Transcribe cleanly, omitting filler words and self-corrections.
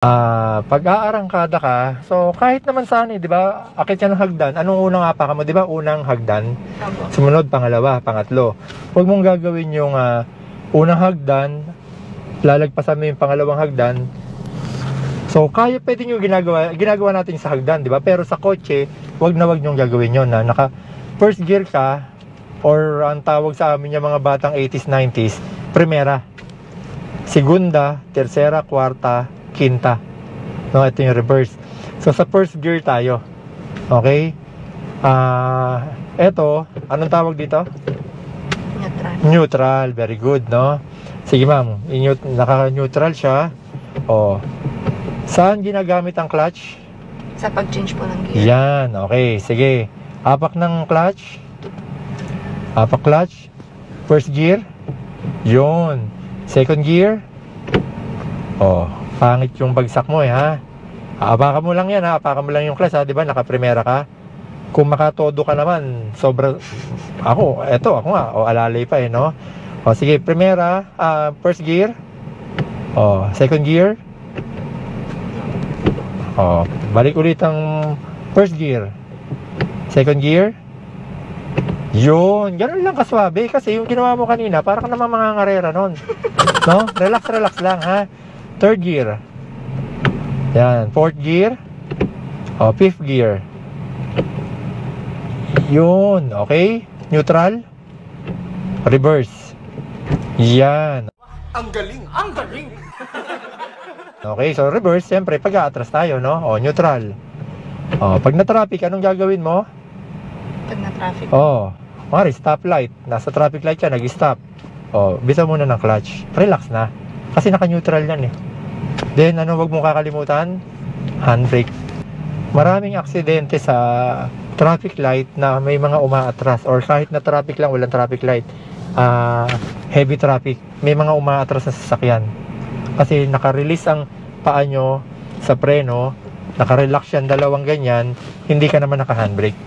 Pag-aarangkada ka, so kahit naman sana, di ba, akit yan ng hagdan. Anong unang apaka mo, di ba? Unang hagdan, sumunod, pangalawa, pangatlo. Huwag mong gagawin yung unang hagdan, lalagpasan mo yung pangalawang hagdan. So, pwede nyo ginagawa natin sa hagdan, di ba? Pero sa kotse, huwag nyo gagawin yun, na naka first gear ka, or ang tawag sa amin yung mga batang 80s, 90s, primera, segunda, tercera, kwarta, quinta. No, ito yung reverse. So sa first gear tayo. Okay? Ito, anong tawag dito? Neutral. Neutral, very good, no? Sige ma'am, naka-neutral siya. Oh. Saan ginagamit ang clutch? Sa pag-change po ng gear. Yan, okay, sige. Apak ng clutch. Apak clutch. First gear. Yun. Second gear. Oh, pangit yung bagsak mo ha. Apakan mo lang yan ha. Apakan mo lang yung clutch ha. Diba naka-primera ka? Kung makatodo ka naman, sobra. Ako nga. O alalay pa no. O sige, primera, first gear. O, second gear. O, balik ulit ang first gear. Second gear. Yun, ganun lang kaswabe. Kasi yung ginawa mo kanina, parang ka naman mga ngarera nun. No? Relax lang ha. Third gear. Yan. Fourth gear. O, fifth gear. Yun. Okay. Neutral. Reverse. Yan. Ang galing! Ang galing! Okay. So, reverse. Siyempre, pag-aatras tayo, no? O, neutral. O, pag na-traffic, anong gagawin mo? Pag na-traffic. O, mari, stoplight. Nasa traffic light siya, nag-stop. O, bisa muna ng clutch. Relax na. Kasi naka-neutral yan eh. Then, wag mong kakalimutan? Handbrake. Maraming aksidente sa traffic light na may mga umaatras. Or kahit na traffic lang, walang traffic light. Heavy traffic. May mga umaatras na sasakyan. Kasi naka-release ang paa nyo sa preno. Naka-relax yan, dalawang ganyan. Hindi ka naman naka-handbrake.